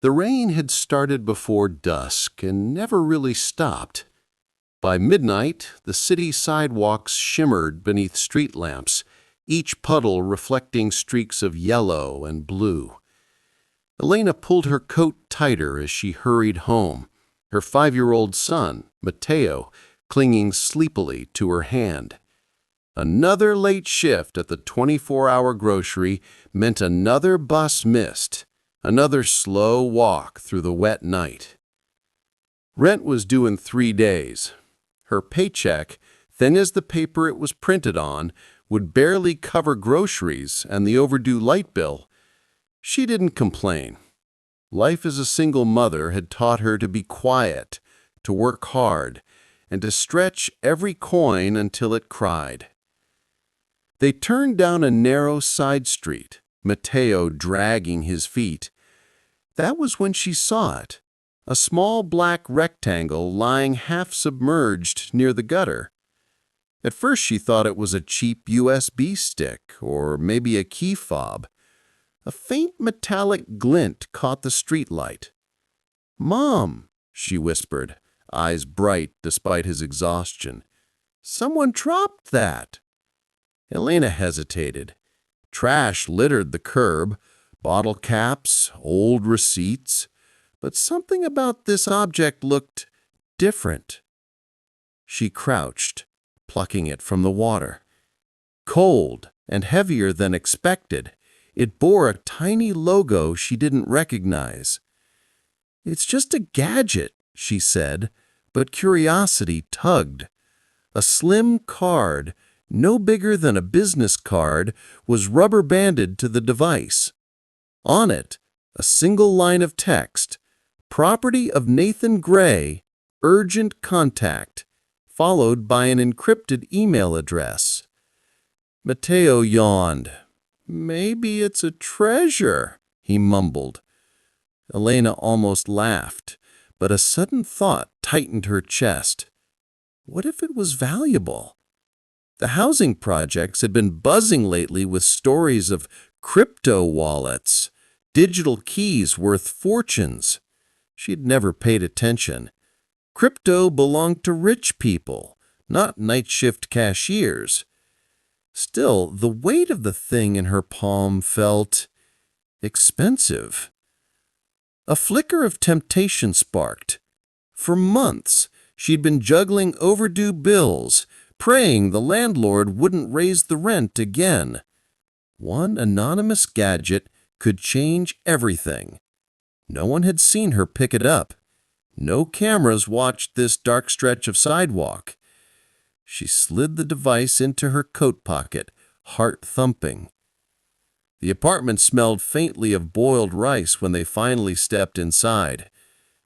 The rain had started before dusk and never really stopped. By midnight, the city sidewalks shimmered beneath street lamps, each puddle reflecting streaks of yellow and blue. Elena pulled her coat tighter as she hurried home, her 5-year-old son, Matteo, clinging sleepily to her hand. Another late shift at the 24-hour grocery meant another bus missed, another slow walk through the wet night. Rent was due in 3 days. Her paycheck, thin as the paper it was printed on, would barely cover groceries and the overdue light bill. She didn't complain. Life as a single mother had taught her to be quiet, to work hard, and to stretch every coin until it cried. They turned down a narrow side street, Matteo dragging his feet. That was when she saw it, a small black rectangle lying half-submerged near the gutter. At first she thought it was a cheap USB stick or maybe a key fob. A faint metallic glint caught the streetlight. "Mom," she whispered, eyes bright despite his exhaustion. "Someone dropped that." Elena hesitated. Trash littered the curb, bottle caps, old receipts, but something about this object looked different. She crouched, plucking it from the water. Cold and heavier than expected, it bore a tiny logo she didn't recognize. "It's just a gadget," she said, but curiosity tugged. A slim card, no bigger than a business card, was rubber-banded to the device. On it, a single line of text, "Property of Nathan Gray, urgent contact," followed by an encrypted email address. Matteo yawned. "Maybe it's a treasure," he mumbled. Elena almost laughed, but a sudden thought tightened her chest. What if it was valuable? The housing projects had been buzzing lately with stories of crypto wallets, digital keys worth fortunes. She'd never paid attention. Crypto belonged to rich people, not night shift cashiers. Still, the weight of the thing in her palm felt expensive. A flicker of temptation sparked. For months, she'd been juggling overdue bills, praying the landlord wouldn't raise the rent again. One anonymous gadget could change everything. No one had seen her pick it up. No cameras watched this dark stretch of sidewalk. She slid the device into her coat pocket, heart thumping. The apartment smelled faintly of boiled rice when they finally stepped inside.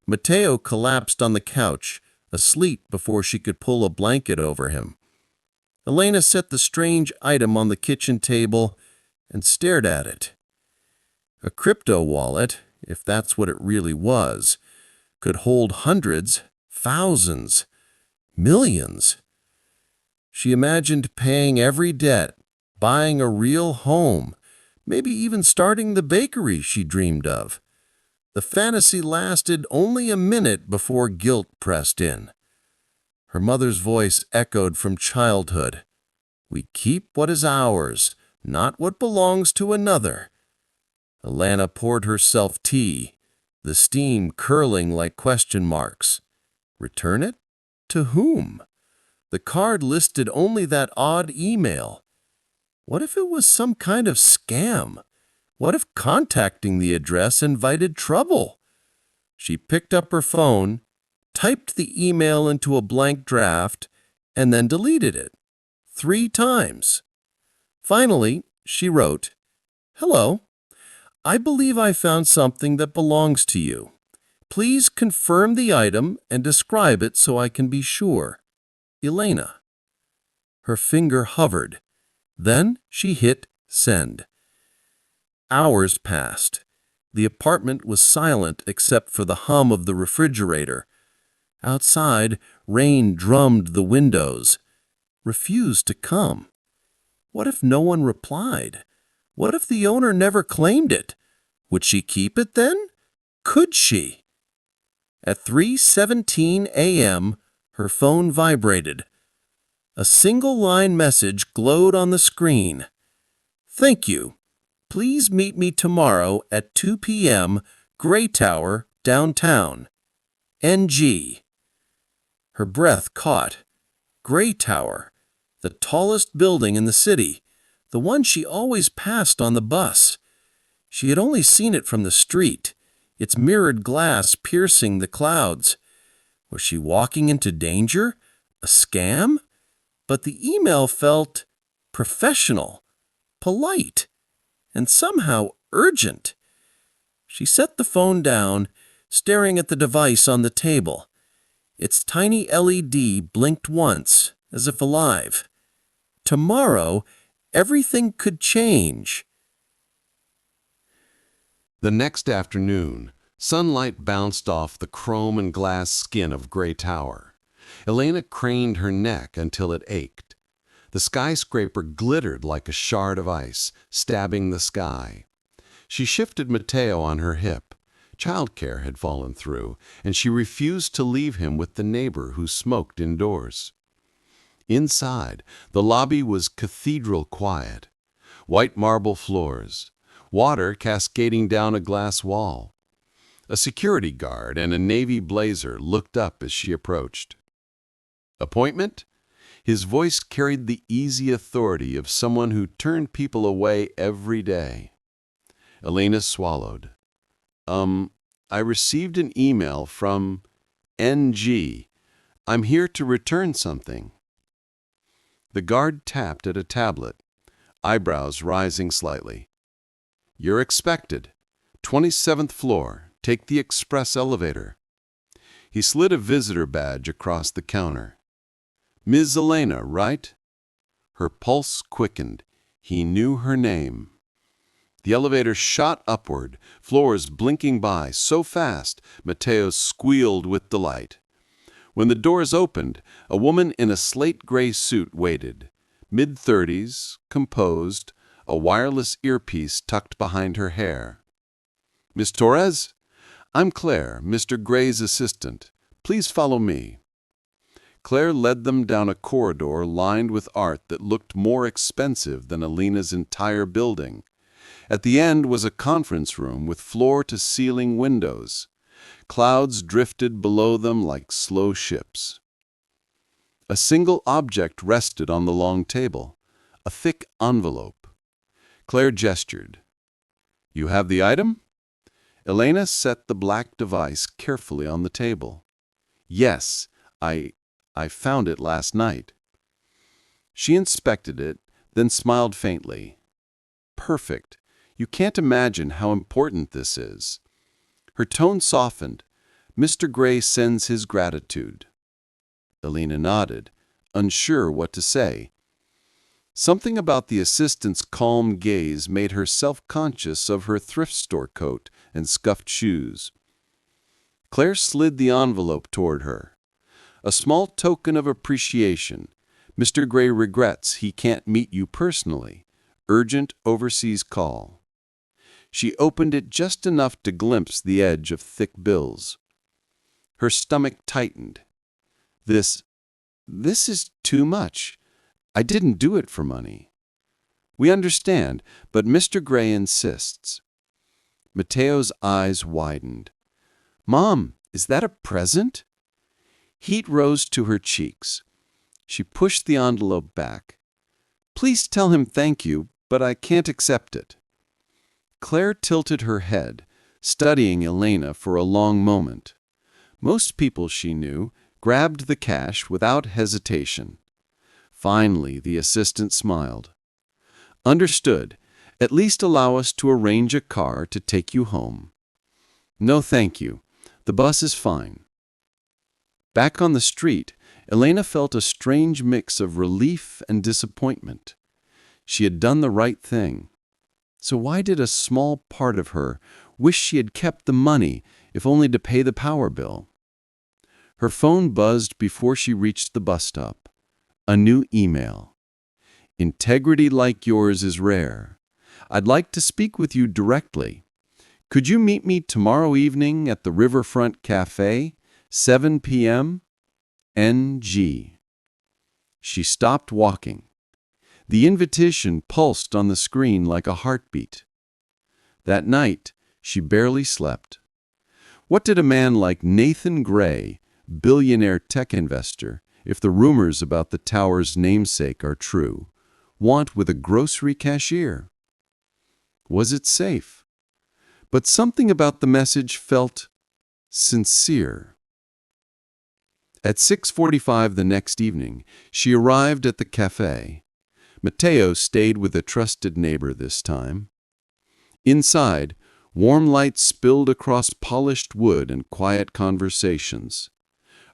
Matteo collapsed on the couch, asleep before she could pull a blanket over him. Elena set the strange item on the kitchen table and stared at it. A crypto wallet, if that's what it really was, could hold hundreds, thousands, millions. She imagined paying every debt, buying a real home, maybe even starting the bakery she dreamed of. The fantasy lasted only a minute before guilt pressed in. Her mother's voice echoed from childhood. "We keep what is ours, not what belongs to another." Elena poured herself tea, the steam curling like question marks. Return it? To whom? The card listed only that odd email. What if it was some kind of scam? What if contacting the address invited trouble? She picked up her phone, typed the email into a blank draft, and then deleted it 3 times. Finally, she wrote, "Hello. I believe I found something that belongs to you. Please confirm the item and describe it so I can be sure. Elena." Her finger hovered. Then she hit send. Hours passed. The apartment was silent except for the hum of the refrigerator. Outside, rain drummed the windows. Refused to come. What if no one replied? What if the owner never claimed it? Would she keep it then? could she? At 3:17 a.m., her phone vibrated. A single-line message glowed on the screen. "Thank you. Please meet me tomorrow at 2 p.m., Gray Tower, downtown. NG." Her breath caught. Gray Tower, the tallest building in the city, the one she always passed on the bus. She had only seen it from the street, its mirrored glass piercing the clouds. Was she walking into danger? A scam? But the email felt professional, polite, and somehow urgent. She set the phone down, staring at the device on the table. Its tiny LED blinked once, as if alive. Tomorrow, everything could change. The next afternoon, sunlight bounced off the chrome and glass skin of Gray Tower. Elena craned her neck until it ached. The skyscraper glittered like a shard of ice, stabbing the sky. She shifted Matteo on her hip. Childcare had fallen through, and she refused to leave him with the neighbor who smoked indoors. Inside, the lobby was cathedral quiet. White marble floors, water cascading down a glass wall. A security guard in a navy blazer looked up as she approached. "Appointment?" His voice carried the easy authority of someone who turned people away every day. Elena swallowed. I received an email from NG. I'm here to return something." The guard tapped at a tablet, eyebrows rising slightly. "You're expected. 27th floor. Take the express elevator." He slid a visitor badge across the counter. "Ms. Elena, right?" Her pulse quickened. He knew her name. The elevator shot upward, floors blinking by so fast, Matteo squealed with delight. When the doors opened, a woman in a slate-gray suit waited, mid-30s, composed, a wireless earpiece tucked behind her hair. "Miss Torres? I'm Claire, Mr. Gray's assistant. Please follow me." Claire led them down a corridor lined with art that looked more expensive than Elena's entire building. At the end was a conference room with floor-to-ceiling windows. Clouds drifted below them like slow ships. A single object rested on the long table, a thick envelope. Claire gestured. "You have the item?" Elena set the black device carefully on the table. "Yes, I found it last night." She inspected it, then smiled faintly. "Perfect. You can't imagine how important this is." Her tone softened. "Mr. Gray sends his gratitude." Elena nodded, unsure what to say. Something about the assistant's calm gaze made her self-conscious of her thrift store coat and scuffed shoes. Claire slid the envelope toward her. "A small token of appreciation. Mr. Gray regrets he can't meet you personally. Urgent overseas call." She opened it just enough to glimpse the edge of thick bills. Her stomach tightened. This is too much. I didn't do it for money." "We understand, but Mr. Gray insists." Matteo's eyes widened. "Mom, is that a present?" Heat rose to her cheeks. She pushed the envelope back. "Please tell him thank you, but I can't accept it." Claire tilted her head, studying Elena for a long moment. Most people she knew grabbed the cash without hesitation. Finally, the assistant smiled. "Understood. At least allow us to arrange a car to take you home." "No, thank you. The bus is fine." Back on the street, Elena felt a strange mix of relief and disappointment. She had done the right thing. So why did a small part of her wish she had kept the money, if only to pay the power bill? Her phone buzzed before she reached the bus stop. A new email. "Integrity like yours is rare. I'd like to speak with you directly. Could you meet me tomorrow evening at the Riverfront Cafe, 7 p.m.? NG. She stopped walking. The invitation pulsed on the screen like a heartbeat. That night, she barely slept. What did a man like Nathan Gray, billionaire tech investor, if the rumors about the tower's namesake are true, want with a grocery cashier? Was it safe? But something about the message felt sincere. At 6:45 the next evening, she arrived at the cafe. Matteo stayed with a trusted neighbor this time. Inside, warm light spilled across polished wood and quiet conversations.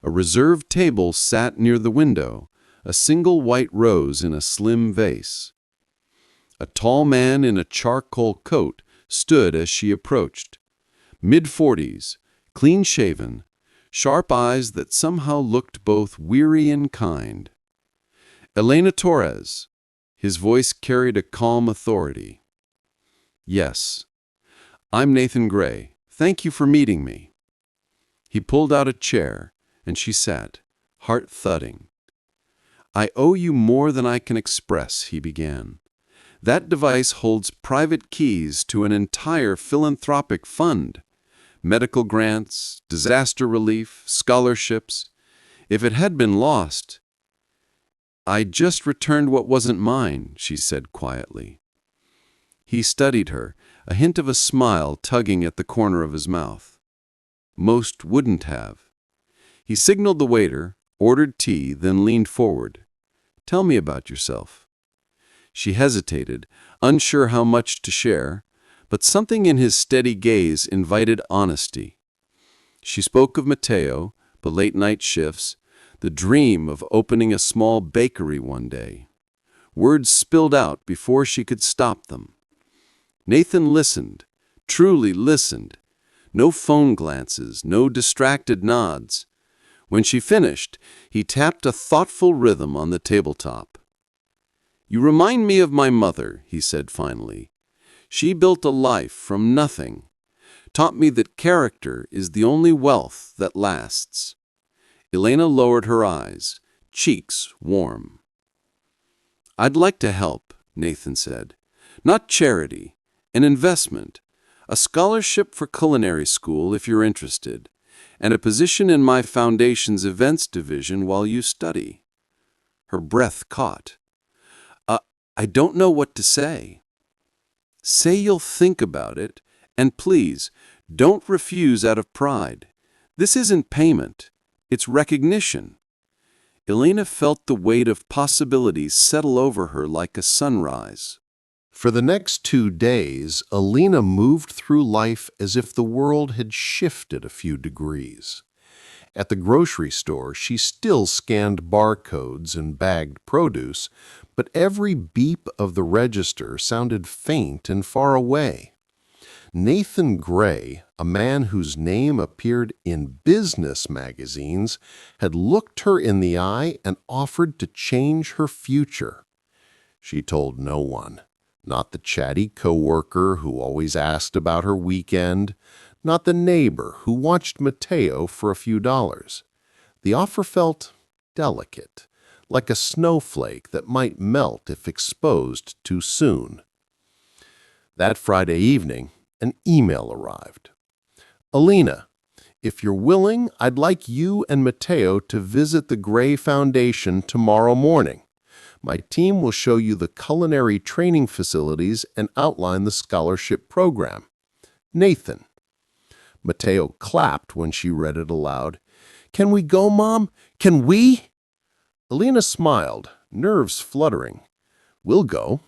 A reserved table sat near the window, a single white rose in a slim vase. A tall man in a charcoal coat stood as she approached. Mid-40s, clean-shaven, sharp eyes that somehow looked both weary and kind. Elena Torres. His voice carried a calm authority. Yes, I'm Nathan Gray. Thank you for meeting me. He pulled out a chair, and she sat, heart thudding. I owe you more than I can express, he began. That device holds private keys to an entire philanthropic fund. Medical grants, disaster relief, scholarships. If it had been lost... I just returned what wasn't mine, she said quietly. He studied her, a hint of a smile tugging at the corner of his mouth. Most wouldn't have. He signaled the waiter, ordered tea, then leaned forward. Tell me about yourself. She hesitated, unsure how much to share, but something in his steady gaze invited honesty. She spoke of Matteo, the late-night shifts, the dream of opening a small bakery one day. Words spilled out before she could stop them. Nathan listened, truly listened. No phone glances, no distracted nods. When she finished, he tapped a thoughtful rhythm on the tabletop. You remind me of my mother, he said finally. She built a life from nothing, taught me that character is the only wealth that lasts. Elena lowered her eyes, cheeks warm. I'd like to help, Nathan said. Not charity, an investment, a scholarship for culinary school if you're interested, and a position in my foundation's events division while you study. Her breath caught. I don't know what to say. Say you'll think about it, and please, don't refuse out of pride. This isn't payment. It's recognition. Elena felt the weight of possibilities settle over her like a sunrise. For the next 2 days, Elena moved through life as if the world had shifted a few degrees. At the grocery store, she still scanned barcodes and bagged produce, but every beep of the register sounded faint and far away. Nathan Gray, a man whose name appeared in business magazines, had looked her in the eye and offered to change her future. She told no one, not the chatty coworker who always asked about her weekend, not the neighbor who watched Matteo for a few dollars. The offer felt delicate, like a snowflake that might melt if exposed too soon. That Friday evening, an email arrived. Elena, if you're willing, I'd like you and Matteo to visit the Gray Foundation tomorrow morning. My team will show you the culinary training facilities and outline the scholarship program. Nathan. Matteo clapped when she read it aloud. Can we go, Mom? Can we? Elena smiled, nerves fluttering. We'll go.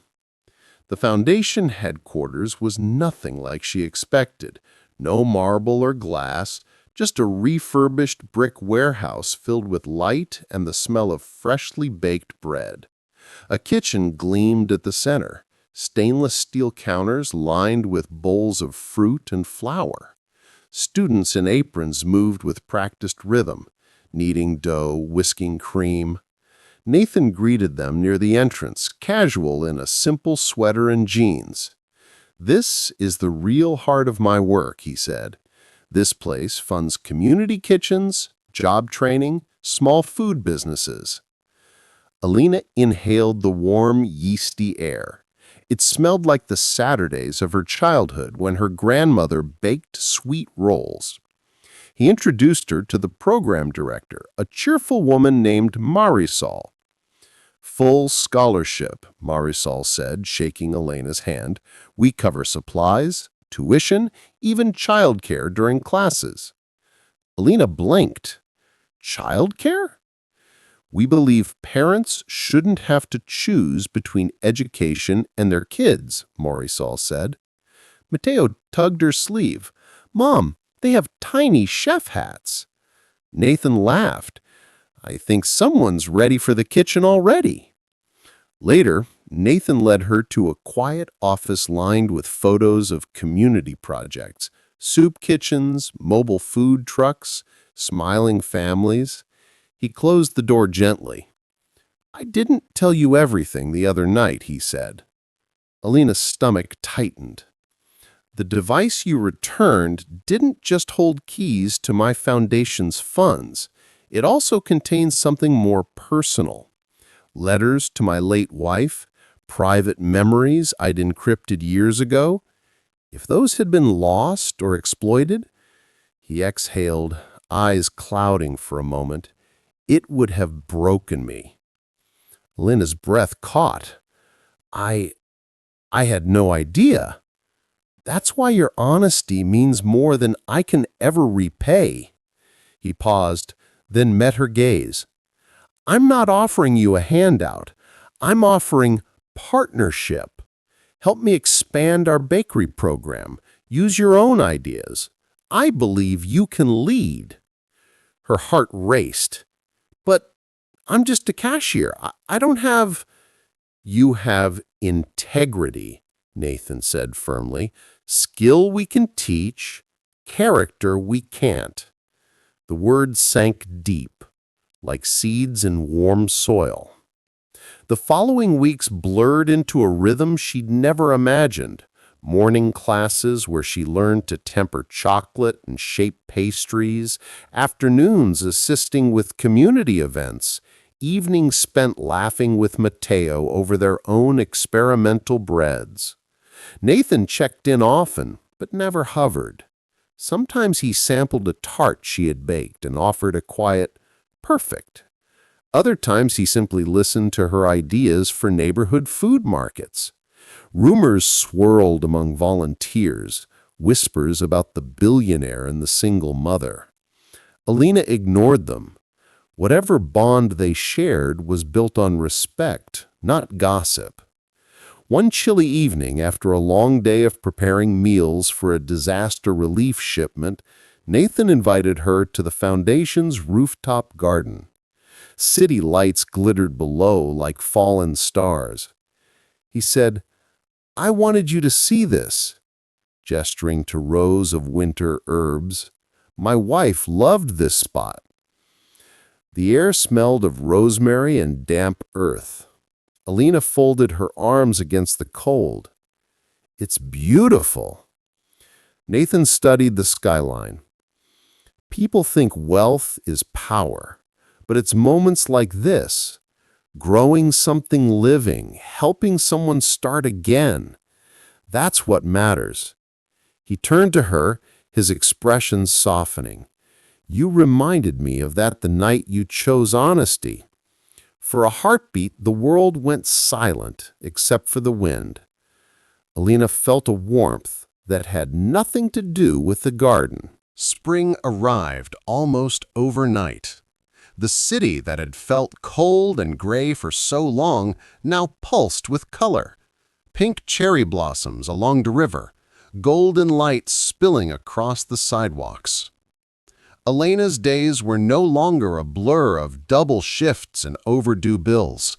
The foundation headquarters was nothing like she expected. No marble or glass, just a refurbished brick warehouse filled with light and the smell of freshly baked bread. A kitchen gleamed at the center, stainless steel counters lined with bowls of fruit and flour. Students in aprons moved with practiced rhythm, kneading dough, whisking cream. Nathan greeted them near the entrance, casual in a simple sweater and jeans. "This is the real heart of my work," he said. "This place funds community kitchens, job training, small food businesses." Alina inhaled the warm, yeasty air. It smelled like the Saturdays of her childhood when her grandmother baked sweet rolls. He introduced her to the program director, a cheerful woman named Marisol. "Full scholarship," Marisol said, shaking Elena's hand. "We cover supplies, tuition, even childcare during classes." Elena blinked. "Childcare?" "We believe parents shouldn't have to choose between education and their kids," Marisol said. Mateo tugged her sleeve. "Mom, they have tiny chef hats." Nathan laughed. "I think someone's ready for the kitchen already." Later, Nathan led her to a quiet office lined with photos of community projects, soup kitchens, mobile food trucks, smiling families. He closed the door gently. "I didn't tell you everything the other night," he said. Alina's stomach tightened. "The device you returned didn't just hold keys to my foundation's funds. It also contains something more personal. Letters to my late wife, private memories I'd encrypted years ago. If those had been lost or exploited," he exhaled, eyes clouding for a moment, "it would have broken me." Lena's breath caught. I had no idea. That's why your honesty means more than I can ever repay." He paused, then met her gaze. "I'm not offering you a handout. I'm offering partnership. Help me expand our bakery program. Use your own ideas. I believe you can lead." Her heart raced. "But I'm just a cashier. I don't have—" "You have integrity," Nathan said firmly. "Skill we can teach, character we can't." The words sank deep, like seeds in warm soil. The following weeks blurred into a rhythm she'd never imagined. Morning classes where she learned to temper chocolate and shape pastries, afternoons assisting with community events, evenings spent laughing with Mateo over their own experimental breads. Nathan checked in often, but never hovered. Sometimes he sampled a tart she had baked and offered a quiet, "Perfect." Other times he simply listened to her ideas for neighborhood food markets. Rumors swirled among volunteers, whispers about the billionaire and the single mother. Alina ignored them. Whatever bond they shared was built on respect, not gossip. One chilly evening, after a long day of preparing meals for a disaster relief shipment, Nathan invited her to the foundation's rooftop garden. City lights glittered below like fallen stars. He said, "I wanted you to see this," gesturing to rows of winter herbs. "My wife loved this spot." The air smelled of rosemary and damp earth. Alina folded her arms against the cold. "It's beautiful." Nathan studied the skyline. People think wealth is power, but it's moments like this, growing something living, helping someone start again. That's what matters. He turned to her, his expression softening. "You reminded me of that the night you chose honesty." For a heartbeat, the world went silent, except for the wind. Alina felt a warmth that had nothing to do with the garden. Spring arrived almost overnight. The city that had felt cold and gray for so long now pulsed with color. Pink cherry blossoms along the river, golden light spilling across the sidewalks. Elena's days were no longer a blur of double shifts and overdue bills.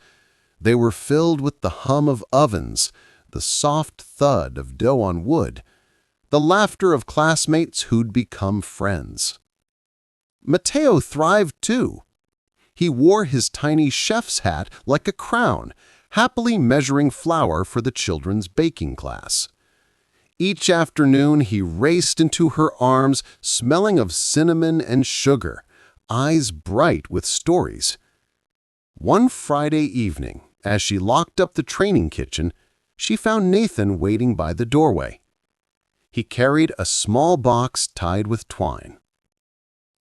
They were filled with the hum of ovens, the soft thud of dough on wood, the laughter of classmates who'd become friends. Mateo thrived too. He wore his tiny chef's hat like a crown, happily measuring flour for the children's baking class. Each afternoon he raced into her arms, smelling of cinnamon and sugar, eyes bright with stories. One Friday evening, as she locked up the training kitchen, she found Nathan waiting by the doorway. He carried a small box tied with twine.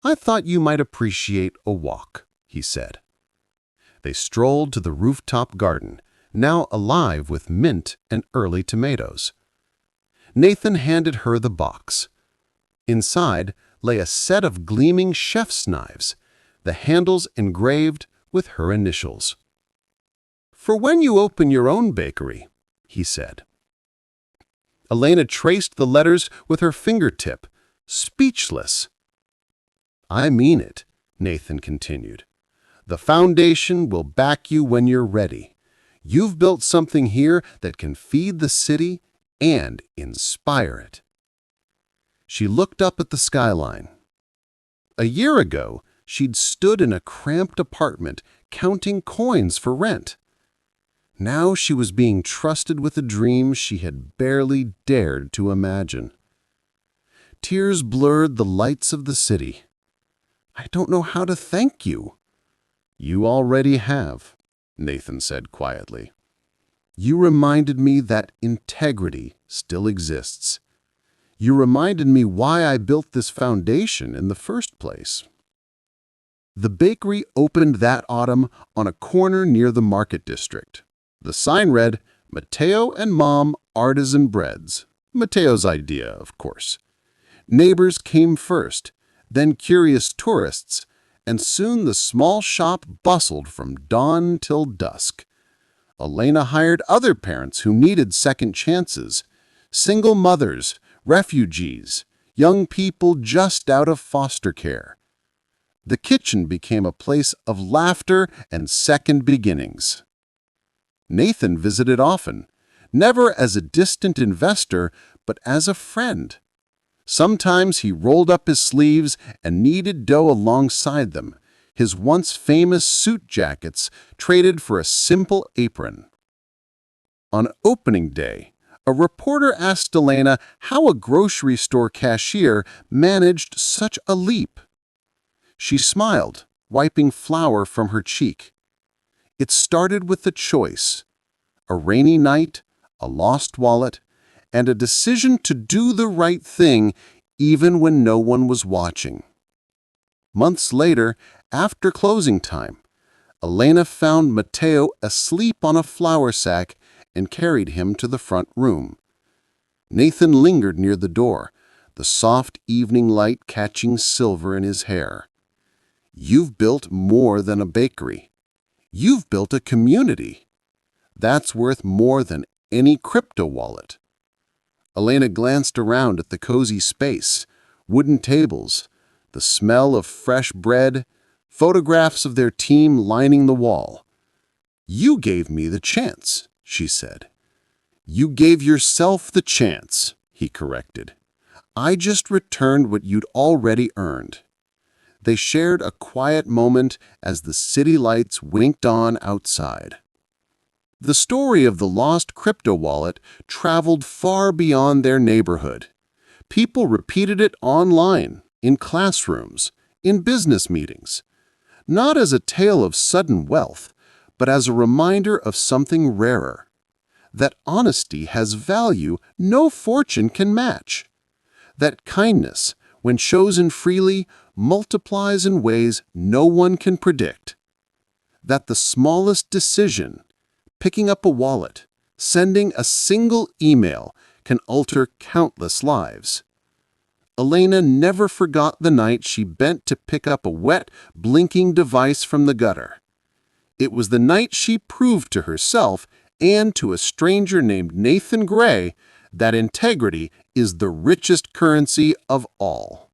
"I thought you might appreciate a walk," he said. They strolled to the rooftop garden, now alive with mint and early tomatoes. Nathan handed her the box. Inside lay a set of gleaming chef's knives, the handles engraved with her initials. "For when you open your own bakery," he said. Elena traced the letters with her fingertip, speechless. "I mean it," Nathan continued. "The foundation will back you when you're ready. You've built something here that can feed the city and inspire it." She looked up at the skyline. A year ago, she'd stood in a cramped apartment counting coins for rent. Now she was being trusted with a dream she had barely dared to imagine. Tears blurred the lights of the city. "I don't know how to thank you." "You already have," Nathan said quietly. "You reminded me that integrity still exists. You reminded me why I built this foundation in the first place." The bakery opened that autumn on a corner near the market district. The sign read, "Mateo and Mom Artisan Breads." Mateo's idea, of course. Neighbors came first, then curious tourists, and soon the small shop bustled from dawn till dusk. Elena hired other parents who needed second chances, single mothers, refugees, young people just out of foster care. The kitchen became a place of laughter and second beginnings. Nathan visited often, never as a distant investor, but as a friend. Sometimes he rolled up his sleeves and kneaded dough alongside them, his once famous suit jackets traded for a simple apron. On opening day, a reporter asked Elena how a grocery store cashier managed such a leap. She smiled, wiping flour from her cheek. It started with a choice: a rainy night, a lost wallet, and a decision to do the right thing even when no one was watching. Months later, after closing time, Elena found Mateo asleep on a flour sack and carried him to the front room. Nathan lingered near the door, the soft evening light catching silver in his hair. "You've built more than a bakery. You've built a community. That's worth more than any crypto wallet." Elena glanced around at the cozy space, wooden tables, the smell of fresh bread, photographs of their team lining the wall. "You gave me the chance," she said. "You gave yourself the chance," he corrected. "I just returned what you'd already earned." They shared a quiet moment as the city lights winked on outside. The story of the lost crypto wallet traveled far beyond their neighborhood. People repeated it online, in classrooms, in business meetings. Not as a tale of sudden wealth, but as a reminder of something rarer. That honesty has value no fortune can match. That kindness, when chosen freely, multiplies in ways no one can predict. That the smallest decision, picking up a wallet, sending a single email, can alter countless lives. Elena never forgot the night she bent to pick up a wet, blinking device from the gutter. It was the night she proved to herself and to a stranger named Nathan Gray that integrity is the richest currency of all.